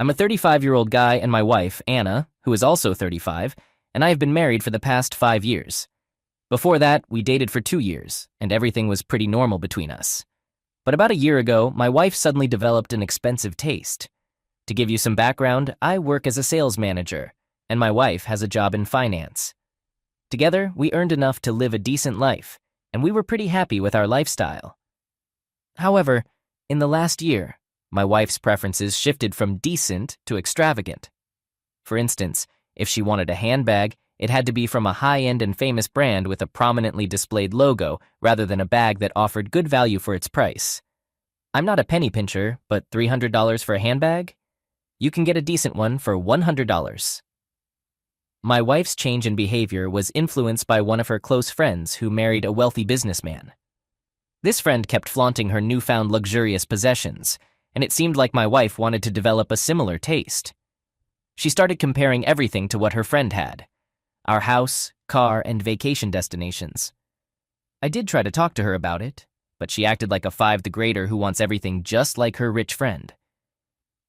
I'm a 35-year-old guy, and my wife, Anna, who is also 35, and I have been married for the past 5 years. Before that, we dated for 2 years, and everything was pretty normal between us. But about a year ago, my wife suddenly developed an expensive taste. To give you some background, I work as a sales manager, and my wife has a job in finance. Together, we earned enough to live a decent life, and we were pretty happy with our lifestyle. However, in the last year, my wife's preferences shifted from decent to extravagant. For instance, if she wanted a handbag, it had to be from a high-end and famous brand with a prominently displayed logo rather than a bag that offered good value for its price. I'm not a penny pincher, but $300 for a handbag? You can get a decent one for $100. My wife's change in behavior was influenced by one of her close friends who married a wealthy businessman. This friend kept flaunting her newfound luxurious possessions, and it seemed like my wife wanted to develop a similar taste. She started comparing everything to what her friend had: our house, car, and vacation destinations. I did try to talk to her about it, but she acted like a five-the-grader who wants everything just like her rich friend.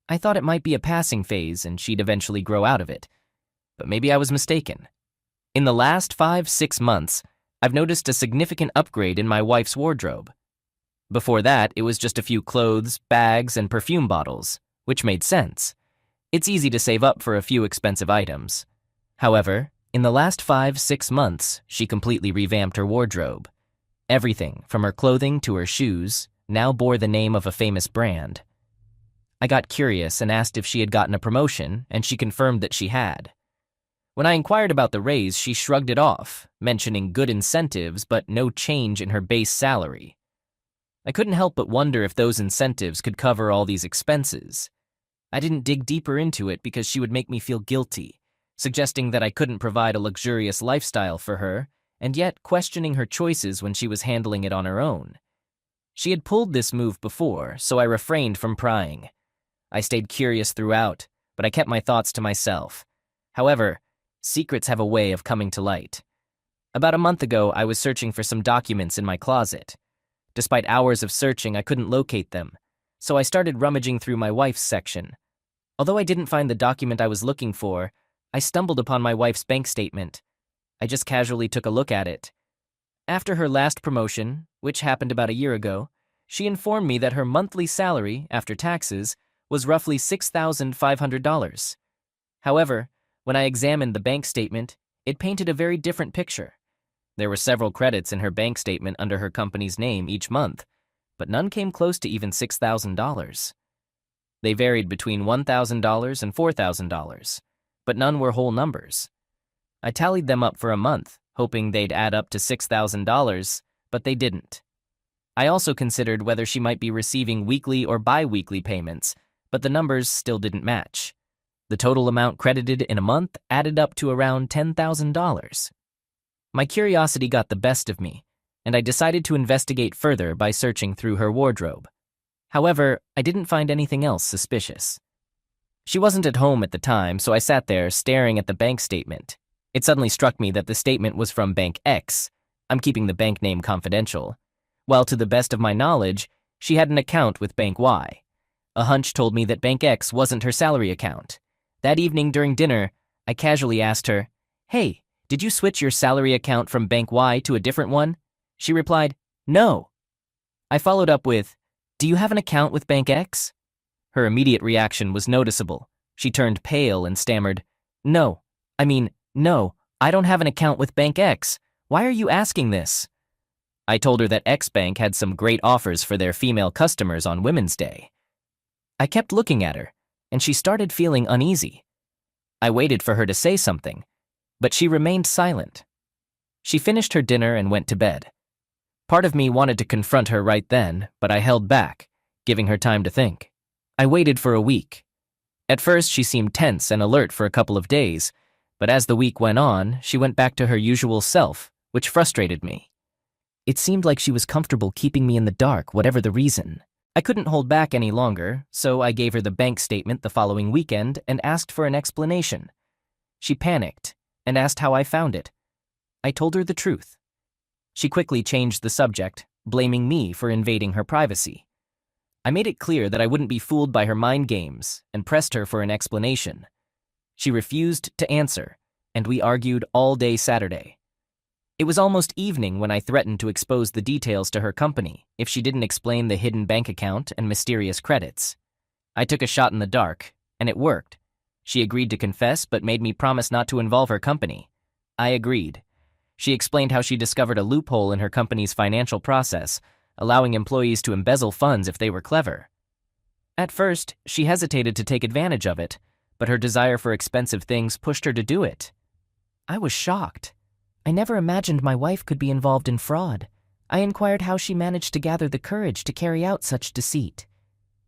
I thought it might be a passing phase and she'd eventually grow out of it, but maybe I was mistaken. In the last 5-6 months, I've noticed a significant upgrade in my wife's wardrobe. Before that, it was just a few clothes, bags, and perfume bottles, which made sense. It's easy to save up for a few expensive items. However, in the last 5-6 months, she completely revamped her wardrobe. Everything, from her clothing to her shoes, now bore the name of a famous brand. I got curious and asked if she had gotten a promotion, and she confirmed that she had. When I inquired about the raise, she shrugged it off, mentioning good incentives but no change in her base salary. I couldn't help but wonder if those incentives could cover all these expenses. I didn't dig deeper into it because she would make me feel guilty, suggesting that I couldn't provide a luxurious lifestyle for her, and yet questioning her choices when she was handling it on her own. She had pulled this move before, so I refrained from prying. I stayed curious throughout, but I kept my thoughts to myself. However, secrets have a way of coming to light. About a month ago, I was searching for some documents in my closet. Despite hours of searching, I couldn't locate them, so I started rummaging through my wife's section. Although I didn't find the document I was looking for, I stumbled upon my wife's bank statement. I just casually took a look at it. After her last promotion, which happened about a year ago, she informed me that her monthly salary, after taxes, was roughly $6,500. However, when I examined the bank statement, it painted a very different picture. There were several credits in her bank statement under her company's name each month, but none came close to even $6,000. They varied between $1,000 and $4,000, but none were whole numbers. I tallied them up for a month, hoping they'd add up to $6,000, but they didn't. I also considered whether she might be receiving weekly or bi-weekly payments, but the numbers still didn't match. The total amount credited in a month added up to around $10,000. My curiosity got the best of me, and I decided to investigate further by searching through her wardrobe. However, I didn't find anything else suspicious. She wasn't at home at the time, so I sat there staring at the bank statement. It suddenly struck me that the statement was from Bank X. I'm keeping the bank name confidential. While to the best of my knowledge, she had an account with Bank Y. A hunch told me that Bank X wasn't her salary account. That evening during dinner, I casually asked her, "Hey, did you switch your salary account from Bank Y to a different one?" She replied, "No." I followed up with, "Do you have an account with Bank X?" Her immediate reaction was noticeable. She turned pale and stammered, No, I don't have an account with Bank X. Why are you asking this?" I told her that X Bank had some great offers for their female customers on Women's Day. I kept looking at her, and she started feeling uneasy. I waited for her to say something, but she remained silent. She finished her dinner and went to bed. Part of me wanted to confront her right then, but I held back, giving her time to think. I waited for a week. At first, she seemed tense and alert for a couple of days, but as the week went on, she went back to her usual self, which frustrated me. It seemed like she was comfortable keeping me in the dark, whatever the reason. I couldn't hold back any longer, so I gave her the bank statement the following weekend and asked for an explanation. She panicked and asked how I found it. I told her the truth. She quickly changed the subject, blaming me for invading her privacy. I made it clear that I wouldn't be fooled by her mind games and pressed her for an explanation. She refused to answer, and we argued all day Saturday. It was almost evening when I threatened to expose the details to her company if she didn't explain the hidden bank account and mysterious credits. I took a shot in the dark, and it worked. She agreed to confess but made me promise not to involve her company. I agreed. She explained how she discovered a loophole in her company's financial process, allowing employees to embezzle funds if they were clever. At first, she hesitated to take advantage of it, but her desire for expensive things pushed her to do it. I was shocked. I never imagined my wife could be involved in fraud. I inquired how she managed to gather the courage to carry out such deceit.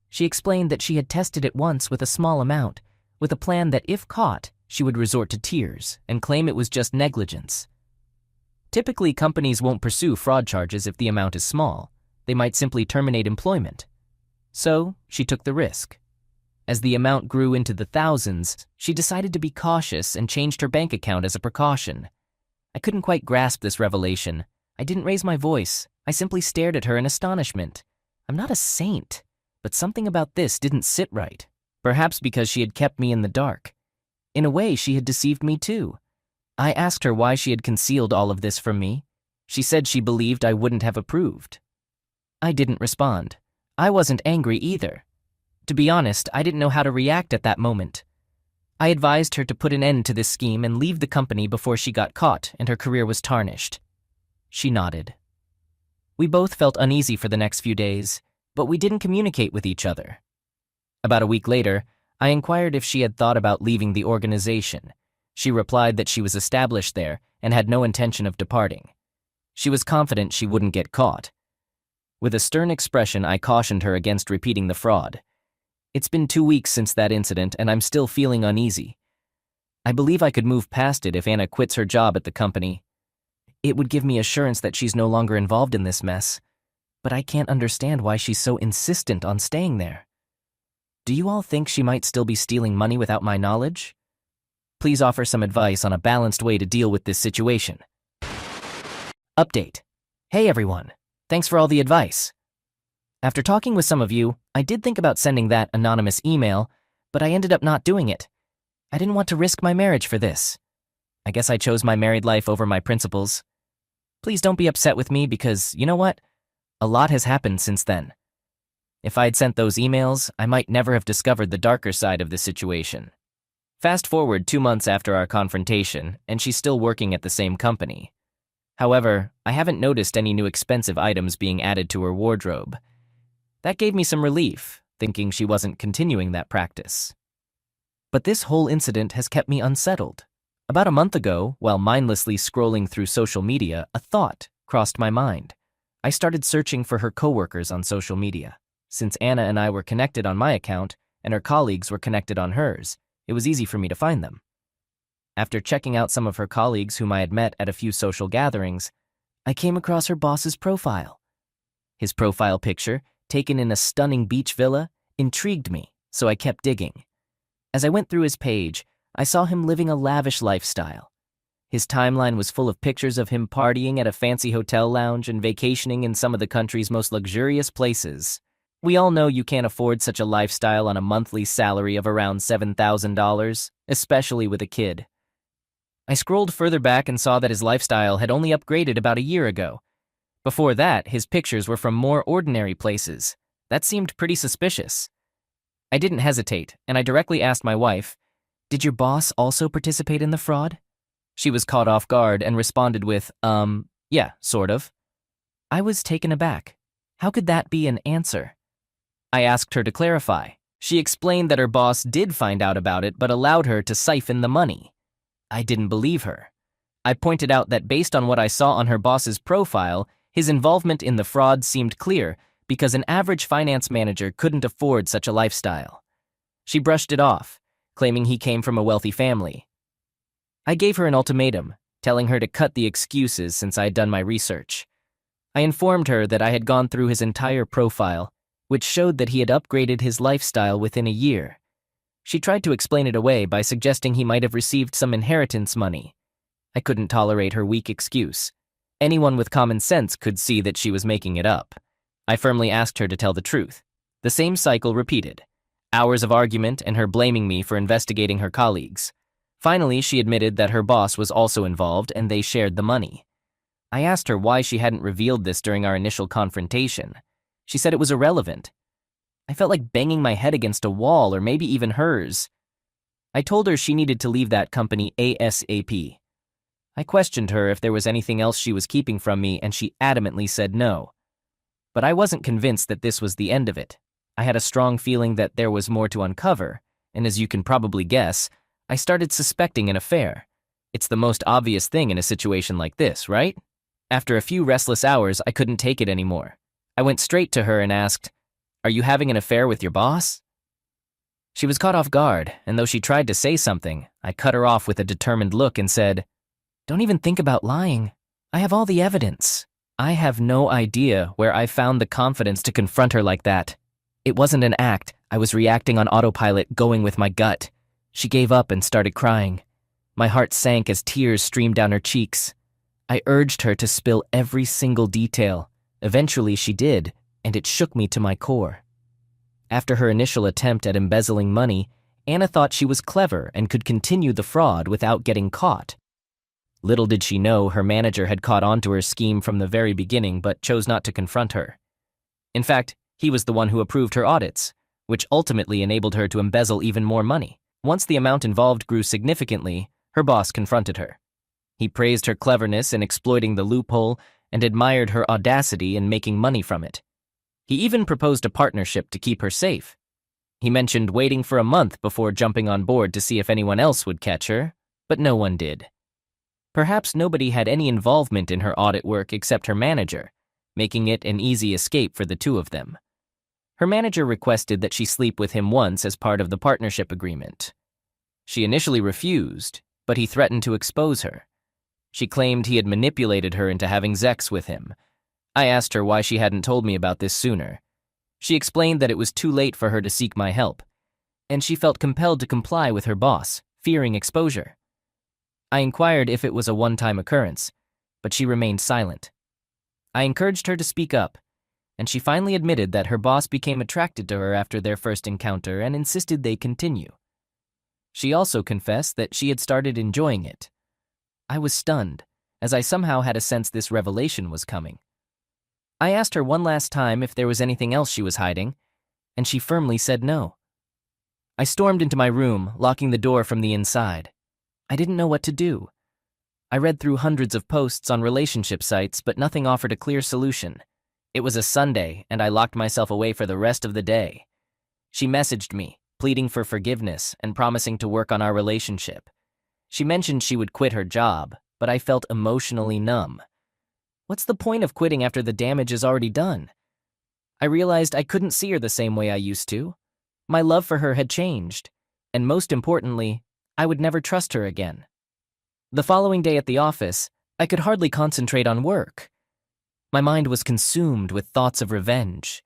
She explained that she had tested it once with a small amount, with a plan that if caught, she would resort to tears and claim it was just negligence. Typically, companies won't pursue fraud charges if the amount is small. They might simply terminate employment. So, she took the risk. As the amount grew into the thousands, she decided to be cautious and changed her bank account as a precaution. I couldn't quite grasp this revelation. I didn't raise my voice. I simply stared at her in astonishment. I'm not a saint, but something about this didn't sit right. Perhaps because she had kept me in the dark. In a way, she had deceived me too. I asked her why she had concealed all of this from me. She said she believed I wouldn't have approved. I didn't respond. I wasn't angry either. To be honest, I didn't know how to react at that moment. I advised her to put an end to this scheme and leave the company before she got caught and her career was tarnished. She nodded. We both felt uneasy for the next few days, but we didn't communicate with each other. About a week later, I inquired if she had thought about leaving the organization. She replied that she was established there and had no intention of departing. She was confident she wouldn't get caught. With a stern expression, I cautioned her against repeating the fraud. It's been 2 weeks since that incident, and I'm still feeling uneasy. I believe I could move past it if Anna quits her job at the company. It would give me assurance that she's no longer involved in this mess, but I can't understand why she's so insistent on staying there. Do you all think she might still be stealing money without my knowledge? Please offer some advice on a balanced way to deal with this situation. Update. Hey everyone, thanks for all the advice. After talking with some of you, I did think about sending that anonymous email, but I ended up not doing it. I didn't want to risk my marriage for this. I guess I chose my married life over my principles. Please don't be upset with me because, you know what? A lot has happened since then. If I'd sent those emails, I might never have discovered the darker side of the situation. Fast forward 2 months after our confrontation, and she's still working at the same company. However, I haven't noticed any new expensive items being added to her wardrobe. That gave me some relief, thinking she wasn't continuing that practice. But this whole incident has kept me unsettled. About a month ago, while mindlessly scrolling through social media, a thought crossed my mind. I started searching for her coworkers on social media. Since Anna and I were connected on my account, and her colleagues were connected on hers, it was easy for me to find them. After checking out some of her colleagues whom I had met at a few social gatherings, I came across her boss's profile. His profile picture, taken in a stunning beach villa, intrigued me, so I kept digging. As I went through his page, I saw him living a lavish lifestyle. His timeline was full of pictures of him partying at a fancy hotel lounge and vacationing in some of the country's most luxurious places. We all know you can't afford such a lifestyle on a monthly salary of around $7,000, especially with a kid. I scrolled further back and saw that his lifestyle had only upgraded about a year ago. Before that, his pictures were from more ordinary places. That seemed pretty suspicious. I didn't hesitate, and I directly asked my wife, "Did your boss also participate in the fraud?" She was caught off guard and responded with, yeah, sort of. I was taken aback. How could that be an answer? I asked her to clarify. She explained that her boss did find out about it but allowed her to siphon the money. I didn't believe her. I pointed out that based on what I saw on her boss's profile, his involvement in the fraud seemed clear because an average finance manager couldn't afford such a lifestyle. She brushed it off, claiming he came from a wealthy family. I gave her an ultimatum, telling her to cut the excuses since I had done my research. I informed her that I had gone through his entire profile, which showed that he had upgraded his lifestyle within a year. She tried to explain it away by suggesting he might have received some inheritance money. I couldn't tolerate her weak excuse. Anyone with common sense could see that she was making it up. I firmly asked her to tell the truth. The same cycle repeated. Hours of argument and her blaming me for investigating her colleagues. Finally, she admitted that her boss was also involved and they shared the money. I asked her why she hadn't revealed this during our initial confrontation. She said it was irrelevant. I felt like banging my head against a wall, or maybe even hers. I told her she needed to leave that company ASAP. I questioned her if there was anything else she was keeping from me, and she adamantly said no. But I wasn't convinced that this was the end of it. I had a strong feeling that there was more to uncover, and as you can probably guess, I started suspecting an affair. It's the most obvious thing in a situation like this, right? After a few restless hours, I couldn't take it anymore. I went straight to her and asked, "Are you having an affair with your boss?" She was caught off guard, and though she tried to say something, I cut her off with a determined look and said, "Don't even think about lying. I have all the evidence." I have no idea where I found the confidence to confront her like that. It wasn't an act. I was reacting on autopilot, going with my gut. She gave up and started crying. My heart sank as tears streamed down her cheeks. I urged her to spill every single detail. Eventually she did, and it shook me to my core. After her initial attempt at embezzling money, Anna thought she was clever and could continue the fraud without getting caught. Little did she know her manager had caught on to her scheme from the very beginning but chose not to confront her. In fact, he was the one who approved her audits, which ultimately enabled her to embezzle even more money. Once the amount involved grew significantly, her boss confronted her. He praised her cleverness in exploiting the loophole and admired her audacity in making money from it. He even proposed a partnership to keep her safe. He mentioned waiting for a month before jumping on board to see if anyone else would catch her, but no one did. Perhaps nobody had any involvement in her audit work except her manager, making it an easy escape for the two of them. Her manager requested that she sleep with him once as part of the partnership agreement. She initially refused, but he threatened to expose her. She claimed he had manipulated her into having sex with him. I asked her why she hadn't told me about this sooner. She explained that it was too late for her to seek my help, and she felt compelled to comply with her boss, fearing exposure. I inquired if it was a one-time occurrence, but she remained silent. I encouraged her to speak up, and she finally admitted that her boss became attracted to her after their first encounter and insisted they continue. She also confessed that she had started enjoying it. I was stunned, as I somehow had a sense this revelation was coming. I asked her one last time if there was anything else she was hiding, and she firmly said no. I stormed into my room, locking the door from the inside. I didn't know what to do. I read through hundreds of posts on relationship sites, but nothing offered a clear solution. It was a Sunday, and I locked myself away for the rest of the day. She messaged me, pleading for forgiveness and promising to work on our relationship. She mentioned she would quit her job, but I felt emotionally numb. What's the point of quitting after the damage is already done? I realized I couldn't see her the same way I used to. My love for her had changed, and most importantly, I would never trust her again. The following day at the office, I could hardly concentrate on work. My mind was consumed with thoughts of revenge.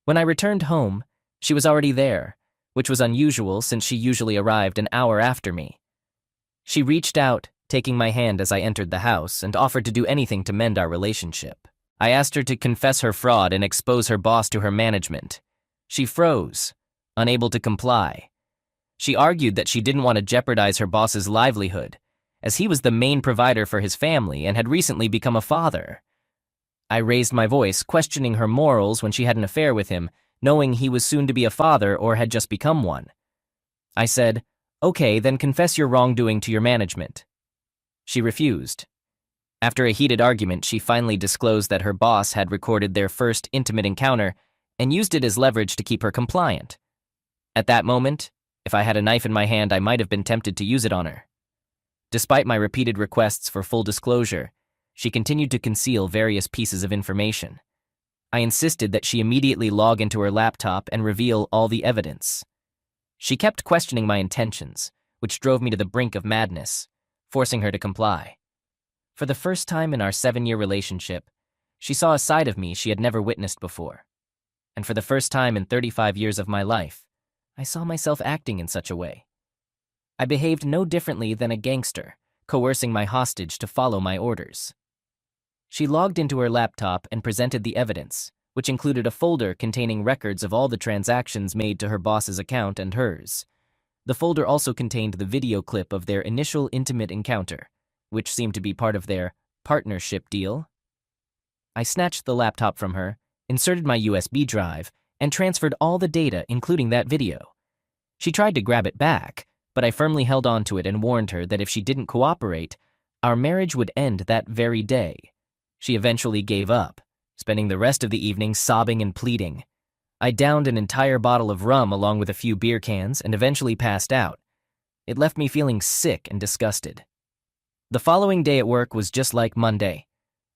When I returned home, she was already there, which was unusual since she usually arrived an hour after me. She reached out, taking my hand as I entered the house, and offered to do anything to mend our relationship. I asked her to confess her fraud and expose her boss to her management. She froze, unable to comply. She argued that she didn't want to jeopardize her boss's livelihood, as he was the main provider for his family and had recently become a father. I raised my voice, questioning her morals when she had an affair with him, knowing he was soon to be a father or had just become one. I said, "Okay, then confess your wrongdoing to your management." She refused. After a heated argument, she finally disclosed that her boss had recorded their first intimate encounter and used it as leverage to keep her compliant. At that moment, if I had a knife in my hand, I might have been tempted to use it on her. Despite my repeated requests for full disclosure, she continued to conceal various pieces of information. I insisted that she immediately log into her laptop and reveal all the evidence. She kept questioning my intentions, which drove me to the brink of madness, forcing her to comply. For the first time in our 7-year relationship, she saw a side of me she had never witnessed before. And for the first time in 35 years of my life, I saw myself acting in such a way. I behaved no differently than a gangster, coercing my hostage to follow my orders. She logged into her laptop and presented the evidence, which included a folder containing records of all the transactions made to her boss's account and hers. The folder also contained the video clip of their initial intimate encounter, which seemed to be part of their partnership deal. I snatched the laptop from her, inserted my USB drive, and transferred all the data, including that video. She tried to grab it back, but I firmly held on to it and warned her that if she didn't cooperate, our marriage would end that very day. She eventually gave up, spending the rest of the evening sobbing and pleading. I downed an entire bottle of rum along with a few beer cans and eventually passed out. It left me feeling sick and disgusted. The following day at work was just like Monday.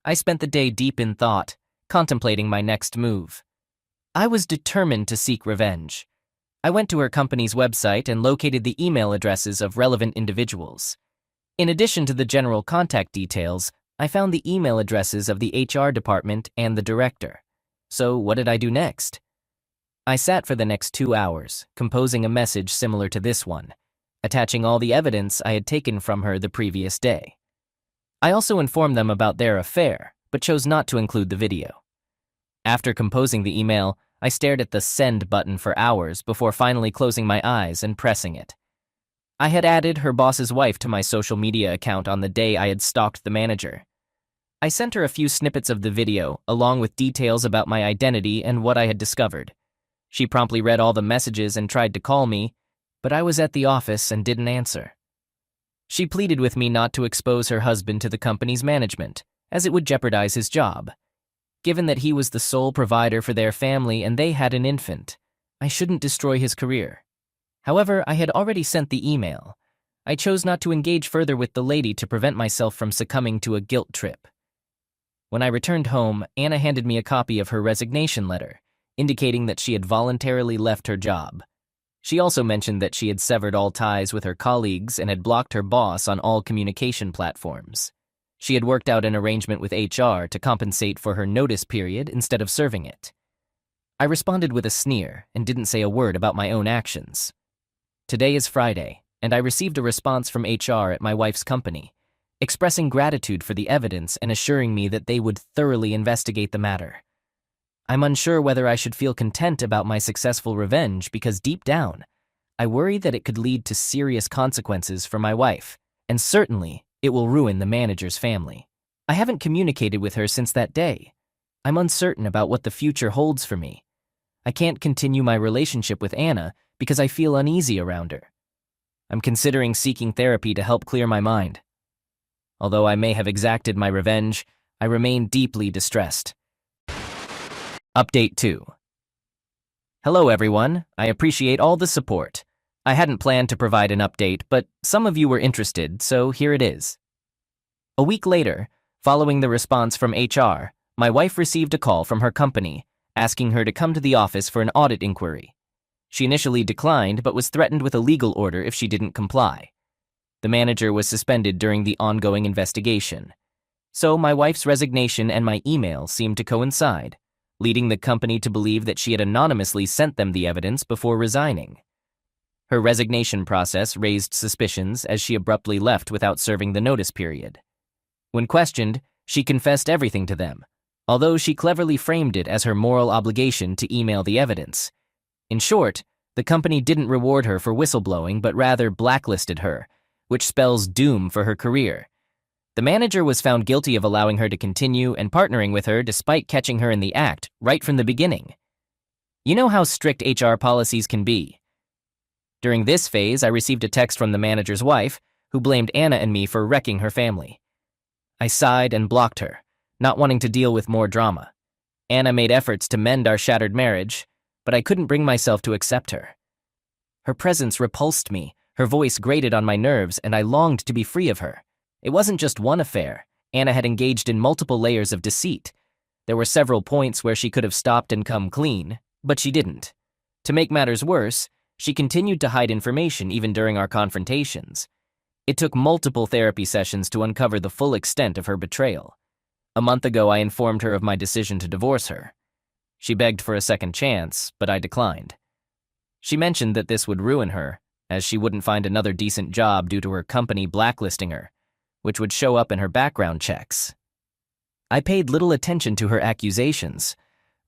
I spent the day deep in thought, contemplating my next move. I was determined to seek revenge. I went to her company's website and located the email addresses of relevant individuals. In addition to the general contact details, I found the email addresses of the HR department and the director. So what did I do next? I sat for the next 2 hours, composing a message similar to this one, attaching all the evidence I had taken from her the previous day. I also informed them about their affair, but chose not to include the video. After composing the email, I stared at the send button for hours before finally closing my eyes and pressing it. I had added her boss's wife to my social media account on the day I had stalked the manager. I sent her a few snippets of the video, along with details about my identity and what I had discovered. She promptly read all the messages and tried to call me, but I was at the office and didn't answer. She pleaded with me not to expose her husband to the company's management, as it would jeopardize his job. Given that he was the sole provider for their family and they had an infant, I shouldn't destroy his career. However, I had already sent the email. I chose not to engage further with the lady to prevent myself from succumbing to a guilt trip. When I returned home, Anna handed me a copy of her resignation letter, indicating that she had voluntarily left her job. She also mentioned that she had severed all ties with her colleagues and had blocked her boss on all communication platforms. She had worked out an arrangement with HR to compensate for her notice period instead of serving it. I responded with a sneer and didn't say a word about my own actions. Today is Friday, and I received a response from HR at my wife's company, expressing gratitude for the evidence and assuring me that they would thoroughly investigate the matter. I'm unsure whether I should feel content about my successful revenge because deep down, I worry that it could lead to serious consequences for my wife, and certainly it will ruin the manager's family. I haven't communicated with her since that day. I'm uncertain about what the future holds for me. I can't continue my relationship with Anna because I feel uneasy around her. I'm considering seeking therapy to help clear my mind. Although I may have exacted my revenge, I remain deeply distressed. Update 2. Hello everyone, I appreciate all the support. I hadn't planned to provide an update, but some of you were interested, so here it is. A week later, following the response from HR, my wife received a call from her company, asking her to come to the office for an audit inquiry. She initially declined, but was threatened with a legal order if she didn't comply. The manager was suspended during the ongoing investigation. So my wife's resignation and my email seemed to coincide, leading the company to believe that she had anonymously sent them the evidence before resigning. Her resignation process raised suspicions as she abruptly left without serving the notice period. When questioned, she confessed everything to them, although she cleverly framed it as her moral obligation to email the evidence. In short, the company didn't reward her for whistleblowing but rather blacklisted her, which spells doom for her career. The manager was found guilty of allowing her to continue and partnering with her despite catching her in the act right from the beginning. You know how strict HR policies can be. During this phase, I received a text from the manager's wife, who blamed Anna and me for wrecking her family. I sighed and blocked her, not wanting to deal with more drama. Anna made efforts to mend our shattered marriage, but I couldn't bring myself to accept her. Her presence repulsed me, her voice grated on my nerves, and I longed to be free of her. It wasn't just one affair. Anna had engaged in multiple layers of deceit. There were several points where she could have stopped and come clean, but she didn't. To make matters worse, she continued to hide information even during our confrontations. It took multiple therapy sessions to uncover the full extent of her betrayal. A month ago, I informed her of my decision to divorce her. She begged for a second chance, but I declined. She mentioned that this would ruin her, as she wouldn't find another decent job due to her company blacklisting her, which would show up in her background checks. I paid little attention to her accusations,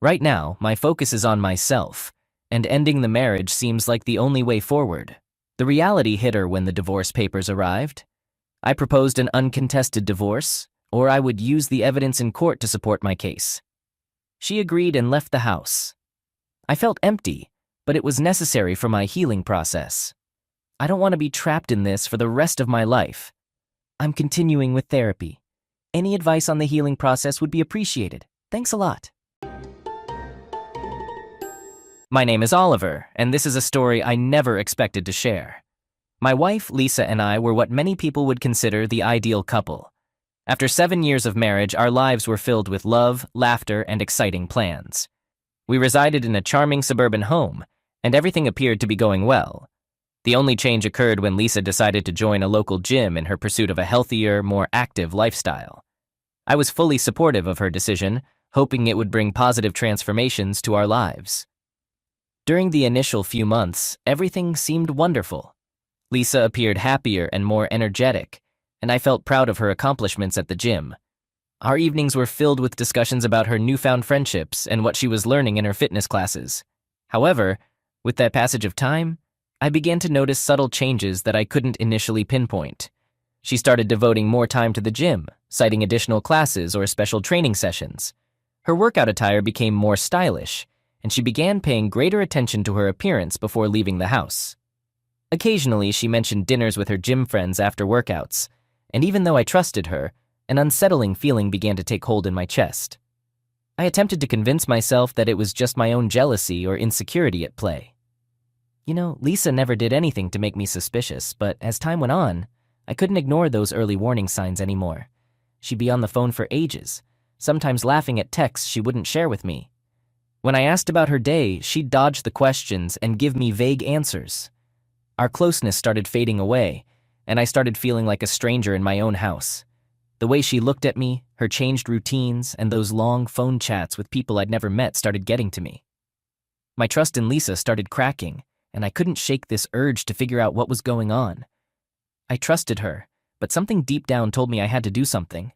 Right now, my focus is on myself, and ending the marriage seems like the only way forward. The reality hit her when the divorce papers arrived. I proposed an uncontested divorce, or I would use the evidence in court to support my case. She agreed and left the house. I felt empty, but it was necessary for my healing process. I don't want to be trapped in this for the rest of my life. I'm continuing with therapy. Any advice on the healing process would be appreciated. Thanks a lot. My name is Oliver, and this is a story I never expected to share. My wife, Lisa, and I were what many people would consider the ideal couple. After 7 years of marriage, our lives were filled with love, laughter, and exciting plans. We resided in a charming suburban home, and everything appeared to be going well. The only change occurred when Lisa decided to join a local gym in her pursuit of a healthier, more active lifestyle. I was fully supportive of her decision, hoping it would bring positive transformations to our lives. During the initial few months, everything seemed wonderful. Lisa appeared happier and more energetic, and I felt proud of her accomplishments at the gym. Our evenings were filled with discussions about her newfound friendships and what she was learning in her fitness classes. However, with that passage of time, I began to notice subtle changes that I couldn't initially pinpoint. She started devoting more time to the gym, citing additional classes or special training sessions. Her workout attire became more stylish, and she began paying greater attention to her appearance before leaving the house. Occasionally, she mentioned dinners with her gym friends after workouts, and even though I trusted her, an unsettling feeling began to take hold in my chest. I attempted to convince myself that it was just my own jealousy or insecurity at play. Lisa never did anything to make me suspicious, but as time went on, I couldn't ignore those early warning signs anymore. She'd be on the phone for ages, sometimes laughing at texts she wouldn't share with me. When I asked about her day, she'd dodge the questions and give me vague answers. Our closeness started fading away, and I started feeling like a stranger in my own house. The way she looked at me, her changed routines, and those long phone chats with people I'd never met started getting to me. My trust in Lisa started cracking, and I couldn't shake this urge to figure out what was going on. I trusted her, but something deep down told me I had to do something.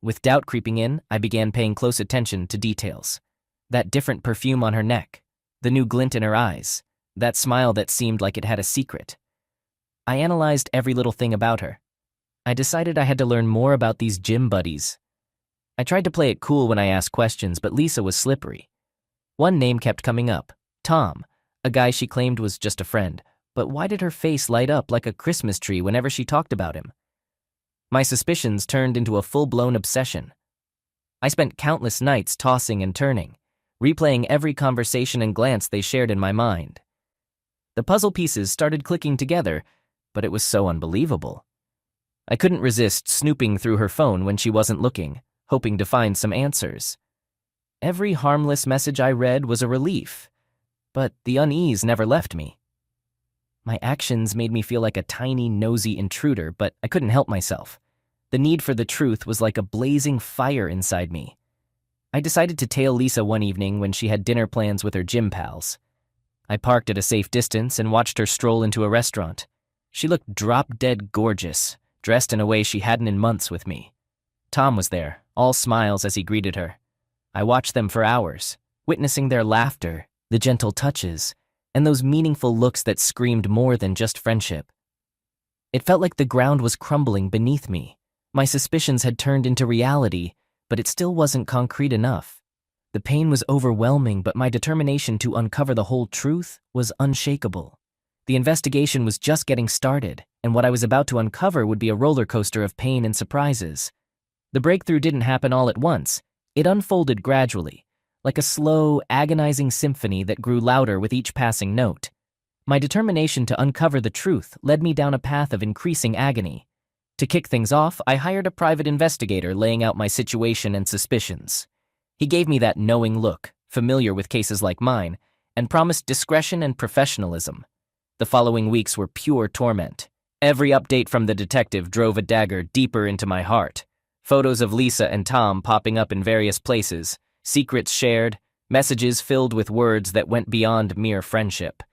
With doubt creeping in, I began paying close attention to details. That different perfume on her neck, the new glint in her eyes, that smile that seemed like it had a secret. I analyzed every little thing about her. I decided I had to learn more about these gym buddies. I tried to play it cool when I asked questions, but Lisa was slippery. One name kept coming up, Tom, a guy she claimed was just a friend, but why did her face light up like a Christmas tree whenever she talked about him? My suspicions turned into a full-blown obsession. I spent countless nights tossing and turning, replaying every conversation and glance they shared in my mind. The puzzle pieces started clicking together, but it was so unbelievable. I couldn't resist snooping through her phone when she wasn't looking, hoping to find some answers. Every harmless message I read was a relief, but the unease never left me. My actions made me feel like a tiny, nosy intruder, but I couldn't help myself. The need for the truth was like a blazing fire inside me. I decided to tail Lisa one evening when she had dinner plans with her gym pals. I parked at a safe distance and watched her stroll into a restaurant. She looked drop-dead gorgeous, dressed in a way she hadn't in months with me. Tom was there, all smiles as he greeted her. I watched them for hours, witnessing their laughter, the gentle touches, and those meaningful looks that screamed more than just friendship. It felt like the ground was crumbling beneath me. My suspicions had turned into reality, but it still wasn't concrete enough. The pain was overwhelming, but my determination to uncover the whole truth was unshakable. The investigation was just getting started, and what I was about to uncover would be a roller coaster of pain and surprises. The breakthrough didn't happen all at once. It unfolded gradually, like a slow, agonizing symphony that grew louder with each passing note. My determination to uncover the truth led me down a path of increasing agony. To kick things off, I hired a private investigator laying out my situation and suspicions. He gave me that knowing look, familiar with cases like mine, and promised discretion and professionalism. The following weeks were pure torment. Every update from the detective drove a dagger deeper into my heart. Photos of Lisa and Tom popping up in various places, secrets shared, messages filled with words that went beyond mere friendship.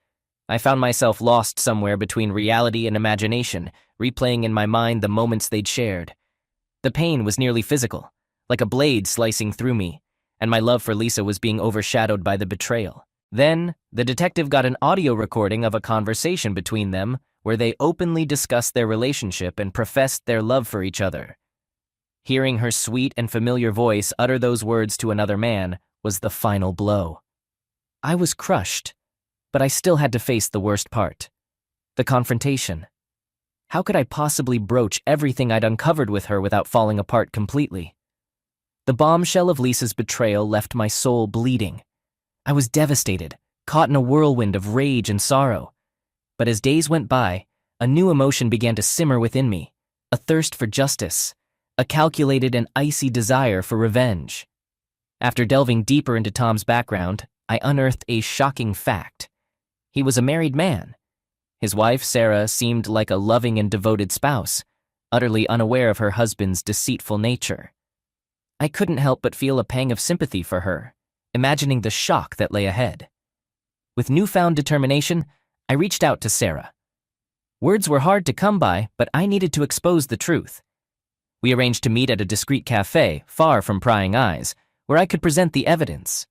I found myself lost somewhere between reality and imagination, replaying in my mind the moments they'd shared. The pain was nearly physical, like a blade slicing through me, and my love for Lisa was being overshadowed by the betrayal. Then, the detective got an audio recording of a conversation between them where they openly discussed their relationship and professed their love for each other. Hearing her sweet and familiar voice utter those words to another man was the final blow. I was crushed, but I still had to face the worst part: the confrontation. How could I possibly broach everything I'd uncovered with her without falling apart completely? The bombshell of Lisa's betrayal left my soul bleeding. I was devastated, caught in a whirlwind of rage and sorrow. But as days went by, a new emotion began to simmer within me: a thirst for justice, a calculated and icy desire for revenge. After delving deeper into Tom's background, I unearthed a shocking fact. He was a married man. His wife, Sarah, seemed like a loving and devoted spouse, utterly unaware of her husband's deceitful nature. I couldn't help but feel a pang of sympathy for her, imagining the shock that lay ahead. With newfound determination, I reached out to Sarah. Words were hard to come by, but I needed to expose the truth. We arranged to meet at a discreet cafe, far from prying eyes, where I could present the evidence.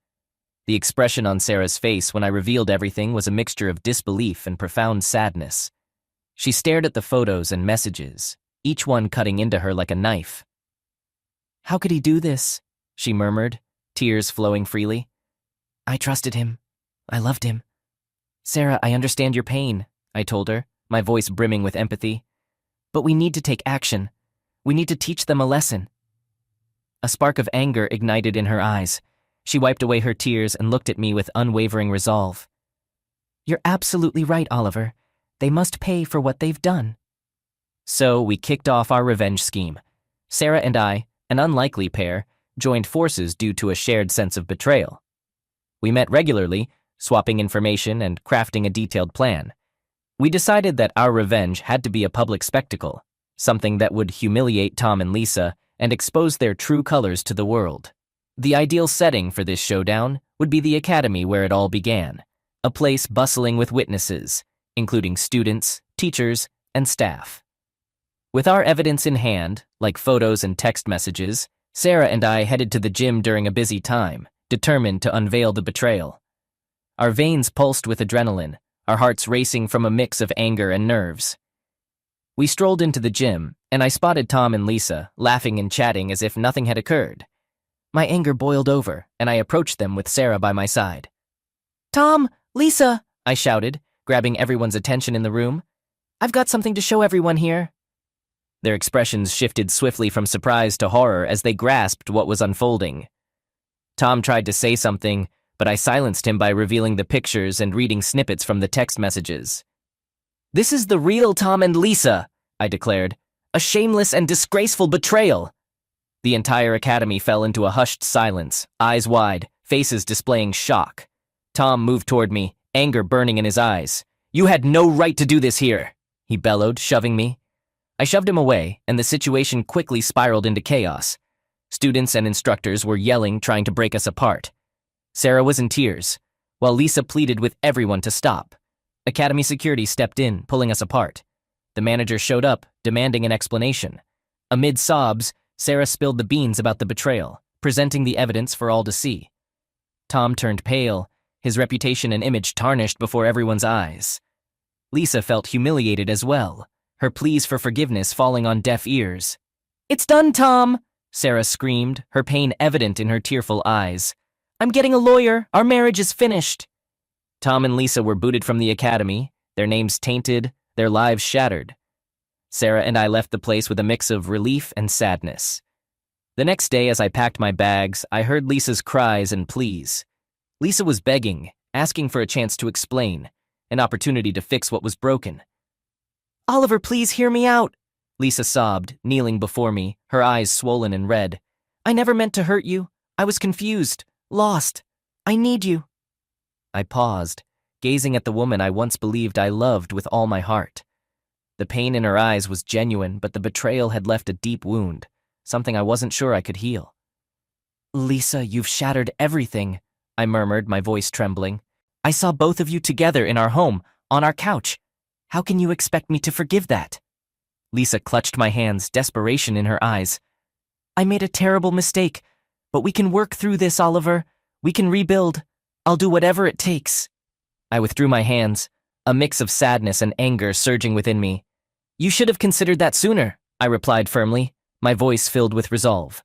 The expression on Sarah's face when I revealed everything was a mixture of disbelief and profound sadness. She stared at the photos and messages, each one cutting into her like a knife. "How could he do this?" she murmured, tears flowing freely. "I trusted him. I loved him." "Sarah, I understand your pain," I told her, my voice brimming with empathy. "But we need to take action. We need to teach them a lesson." A spark of anger ignited in her eyes. She wiped away her tears and looked at me with unwavering resolve. "You're absolutely right, Oliver. They must pay for what they've done." So we kicked off our revenge scheme. Sarah and I, an unlikely pair, joined forces due to a shared sense of betrayal. We met regularly, swapping information and crafting a detailed plan. We decided that our revenge had to be a public spectacle, something that would humiliate Tom and Lisa and expose their true colors to the world. The ideal setting for this showdown would be the academy where it all began, a place bustling with witnesses, including students, teachers, and staff. With our evidence in hand, like photos and text messages, Sarah and I headed to the gym during a busy time, determined to unveil the betrayal. Our veins pulsed with adrenaline, our hearts racing from a mix of anger and nerves. We strolled into the gym, and I spotted Tom and Lisa, laughing and chatting as if nothing had occurred. My anger boiled over, and I approached them with Sarah by my side. "Tom, Lisa," I shouted, grabbing everyone's attention in the room. "I've got something to show everyone here." Their expressions shifted swiftly from surprise to horror as they grasped what was unfolding. Tom tried to say something, but I silenced him by revealing the pictures and reading snippets from the text messages. "This is the real Tom and Lisa," I declared. "A shameless and disgraceful betrayal." The entire academy fell into a hushed silence, eyes wide, faces displaying shock. Tom moved toward me, anger burning in his eyes. "You had no right to do this here," he bellowed, shoving me. I shoved him away, and the situation quickly spiraled into chaos. Students and instructors were yelling, trying to break us apart. Sarah was in tears, while Lisa pleaded with everyone to stop. Academy security stepped in, pulling us apart. The manager showed up, demanding an explanation. Amid sobs, Sarah spilled the beans about the betrayal, presenting the evidence for all to see. Tom turned pale, his reputation and image tarnished before everyone's eyes. Lisa felt humiliated as well, her pleas for forgiveness falling on deaf ears. "It's done, Tom!" Sarah screamed, her pain evident in her tearful eyes. "I'm getting a lawyer. Our marriage is finished." Tom and Lisa were booted from the academy, their names tainted, their lives shattered. Sarah and I left the place with a mix of relief and sadness. The next day, as I packed my bags, I heard Lisa's cries and pleas. Lisa was begging, asking for a chance to explain, an opportunity to fix what was broken. "Oliver, please hear me out," Lisa sobbed, kneeling before me, her eyes swollen and red. "I never meant to hurt you. I was confused, lost. I need you." I paused, gazing at the woman I once believed I loved with all my heart. The pain in her eyes was genuine, but the betrayal had left a deep wound, something I wasn't sure I could heal. "Lisa, you've shattered everything," I murmured, my voice trembling. "I saw both of you together in our home, on our couch. How can you expect me to forgive that?" Lisa clutched my hands, desperation in her eyes. "I made a terrible mistake. But we can work through this, Oliver. We can rebuild. I'll do whatever it takes. I withdrew my hands, a mix of sadness and anger surging within me. You should have considered that sooner, I replied firmly, my voice filled with resolve.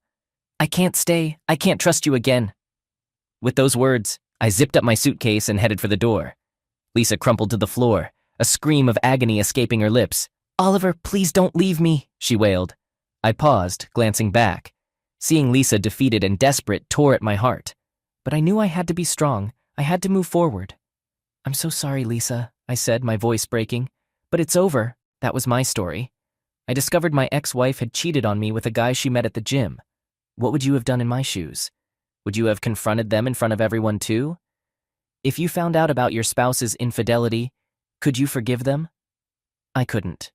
I can't stay. I can't trust you again. With those words, I zipped up my suitcase and headed for the door. Lisa crumpled to the floor, a scream of agony escaping her lips. Oliver, please don't leave me, she wailed. I paused, glancing back. Seeing Lisa defeated and desperate tore at my heart. But I knew I had to be strong. I had to move forward. I'm so sorry, Lisa, I said, my voice breaking. But it's over. That was my story. I discovered my ex-wife had cheated on me with a guy she met at the gym. What would you have done in my shoes? Would you have confronted them in front of everyone too? If you found out about your spouse's infidelity, could you forgive them? I couldn't.